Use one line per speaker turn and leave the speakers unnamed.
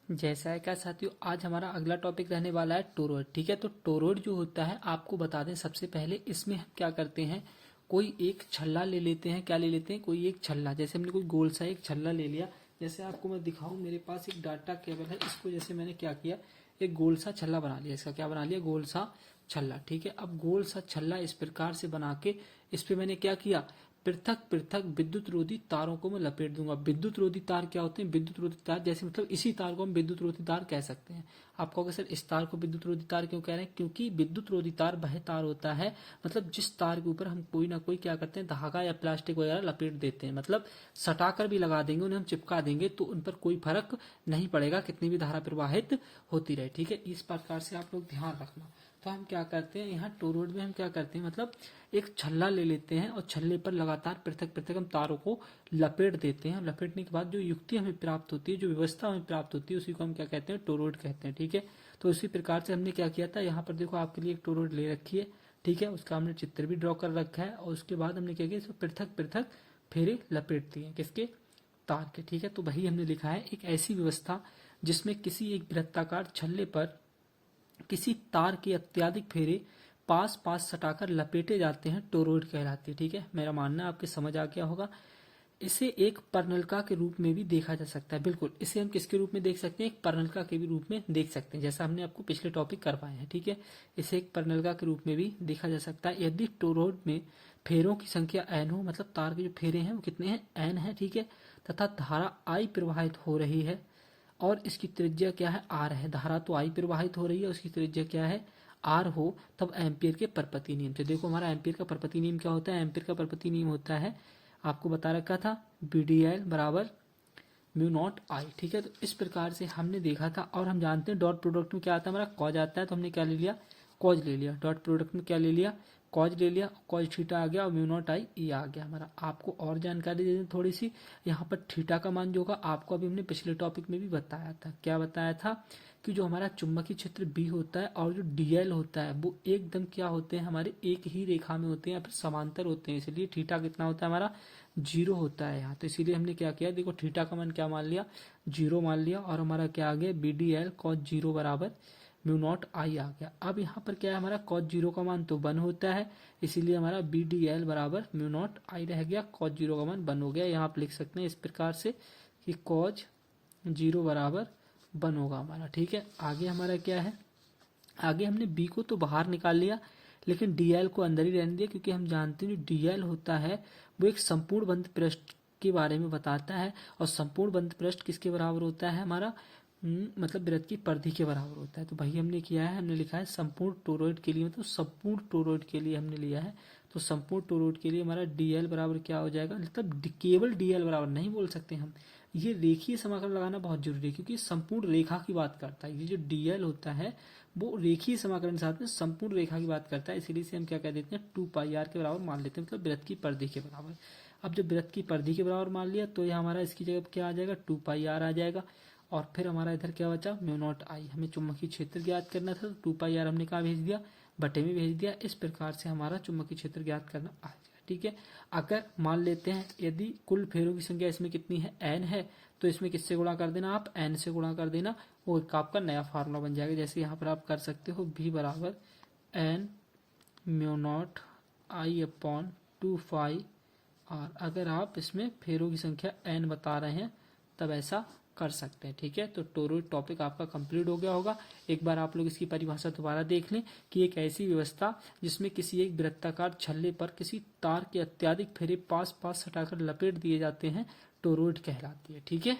जैसा है क्या साथियों, आज हमारा अगला टॉपिक रहने वाला है टोरॉइड। ठीक है, तो टोरॉइड जो होता है आपको बता दें सबसे पहले, इसमें हम क्या करते हैं, कोई एक छल्ला ले लेते हैं। क्या ले लेते हैं? कोई एक छल्ला। जैसे हमने कोई गोल सा एक छल्ला ले लिया। जैसे आपको मैं दिखाऊं, मेरे पास एक डाटा केबल है, इसको जैसे मैंने क्या किया, एक गोल सा छल्ला बना लिया। इसका क्या बना लिया? गोल सा छल्ला। ठीक है, अब गोल सा छल्ला इस प्रकार से बना के इस पे मैंने क्या किया, पृथक पृथक विद्युत रोधी तारों को मैं लपेट दूंगा। विद्युत रोधी तार क्या होते हैं? विद्युत रोधी तार जैसे मतलब इसी तार को हम विद्युत रोधी तार कह सकते हैं। आप कहोगे सर इस तार को विद्युत रोधी तार क्यों कह रहे हैं? क्योंकि विद्युत रोधी तार वह तार होता है, मतलब जिस तार के ऊपर हम कोई ना कोई क्या करते हैं, धागा या प्लास्टिक वगैरह लपेट देते हैं। मतलब सटाकर भी लगा देंगे, उन्हें हम चिपका देंगे तो उन पर कोई फर्क नहीं पड़ेगा, कितनी भी धारा प्रवाहित होती रहे। ठीक है, इस प्रकार से आप लोग ध्यान रखना। तो हम क्या करते हैं, यहाँ टोरॉइड में हम क्या करते हैं, मतलब एक छल्ला ले लेते हैं और छल्ले पर लगातार पृथक पृथक हम तारों को लपेट देते हैं। लपेटने के बाद जो युक्ति हमें प्राप्त होती है, जो व्यवस्था हमें प्राप्त होती है, उसी को हम क्या कहते हैं, टोरॉइड कहते हैं। ठीक है, तो इसी प्रकार से हमने क्या किया था, यहाँ पर देखो आपके लिए एक टोरॉइड ले रखी है। ठीक है, उसका हमने चित्र भी ड्रॉ कर रखा है और उसके बाद हमने क्या किया, इसको पृथक पृथक फेरे लपेट दिए। किसके? तार के। ठीक है, तो वही हमने लिखा है, एक ऐसी व्यवस्था जिसमें किसी एक वृत्ताकार छल्ले पर किसी तार के अत्यधिक फेरे पास पास सटाकर लपेटे जाते हैं, टोरॉइड कहलाती है। ठीक है, मेरा मानना आपके समझ आ गया होगा। इसे एक परनलिका के रूप में भी देखा जा सकता है। बिल्कुल, इसे हम किसके रूप में देख सकते हैं? एक परनलिका के भी रूप में देख सकते हैं, जैसा हमने आपको पिछले टॉपिक करवाए हैं। ठीक है, इसे एक परनलिका के रूप में भी देखा जा सकता है यदि टोरॉइड में फेरों की संख्या n हो, मतलब तार के जो फेरे हैं वो कितने हैं? n है। ठीक है, तथा धारा I प्रवाहित हो रही है और इसकी त्रिज्या क्या है? R है। धारा तो I प्रवाहित हो रही है, उसकी त्रिज्या क्या है? R हो, तब एम्पियर के परपति नियम से देखो, हमारा एम्पियर का परपति नियम क्या होता है? एम्पियर का परपति नियम होता है, आपको बता रखा था, BDL बराबर म्यू नॉट आई। ठीक है, तो इस प्रकार से हमने देखा था। और हम जानते हैं डॉट प्रोडक्ट में क्या आता है, हमारा कॉज आता है, तो हमने क्या ले लिया? कॉज ले लिया। डॉट प्रोडक्ट में क्या ले लिया? कॉज ले लिया। कॉज थीटा आ गया और म्यू नॉट आई ई आ गया हमारा। आपको और जानकारी दे दें थोड़ी सी, यहाँ पर थीटा का मान जो होगा, आपको अभी हमने पिछले टॉपिक में भी बताया था। क्या बताया था? कि जो हमारा चुंबकीय क्षेत्र बी होता है और जो डीएल होता है वो एकदम क्या होते हैं, हमारे एक ही रेखा में होते हैं या फिर समांतर होते हैं, इसलिए थीटा कितना होता है हमारा? 0 होता है यहाँ। तो इसीलिए हमने क्या किया, देखो थीटा का मान क्या मान लिया? 0 मान लिया और हमारा क्या आ गया? BDL cos 0 बराबर म्यू नॉट आई आ गया। अब यहाँ पर क्या है, हमारा cos 0 का मान तो 1 होता है, इसीलिए हमारा BDL बराबर म्यू नॉट आई रह गया। cos 0 का मान 1 हो गया। यहाँ आप लिख सकते हैं इस प्रकार से कि cos 0 बराबर 1 होगा हमारा। ठीक है, आगे हमारा क्या है, आगे हमने बी को तो बाहर निकाल लिया, लेकिन डीएल को अंदर ही रहने दिया, क्योंकि हम जानते हैं जो डीएल होता है वो एक संपूर्ण बंद पृष्ठ के बारे में बताता है। और संपूर्ण बंद पृष्ठ किसके बराबर होता है हमारा? मतलब वृत्त की परिधि के बराबर होता है। तो भाई हमने किया है, हमने लिखा है संपूर्ण टोरॉइड के लिए, मतलब संपूर्ण टोरॉइड के लिए हमने लिया है। तो संपूर्ण टोरॉइड के लिए हमारा डीएल बराबर क्या हो जाएगा, मतलब केवल डीएल बराबर नहीं बोल सकते हम, ये रेखीय समाकलन लगाना बहुत जरूरी है, क्योंकि संपूर्ण रेखा की बात करता है। ये जो डीएल होता है वो रेखीय समाकलन साथ में संपूर्ण रेखा की बात करता है, इसीलिए से हम क्या कह देते हैं, 2πr के बराबर मान लेते हैं, मतलब वृत्त की परिधि के बराबर। अब जब वृत्त की परिधि के बराबर मान लिया तो यह हमारा इसकी जगह क्या आ जाएगा, 2πr आ जाएगा। और फिर हमारा इधर क्या बचा, म्यू नॉट आई। हमें चुंबकीय क्षेत्र ज्ञात करना था, तो 2πr हमने कहाँ भेज दिया, बटे में भेज दिया। इस प्रकार से हमारा चुंबकीय क्षेत्र ज्ञात करना आ जाएगा। ठीक है, अगर मान लेते हैं यदि कुल फेरों की संख्या इसमें कितनी है, n है, तो इसमें किससे गुणा कर देना, आप n से गुणा कर देना, वो एक आपका नया फार्मूला बन जाएगा। जैसे यहाँ पर आप कर सकते हो v बराबर n mu not I upon 2πr। अगर आप इसमें फेरों की संख्या n बता रहे हैं तब ऐसा कर सकते हैं। ठीक है, तो टोरॉइड टॉपिक आपका कंप्लीट हो गया होगा। एक बार आप लोग इसकी परिभाषा दोबारा देख लें कि एक ऐसी व्यवस्था जिसमें किसी एक वृत्ताकार छल्ले पर किसी तार के अत्यधिक फेरे पास पास सटाकर लपेट दिए जाते हैं, टोरॉइड कहलाती है। ठीक है।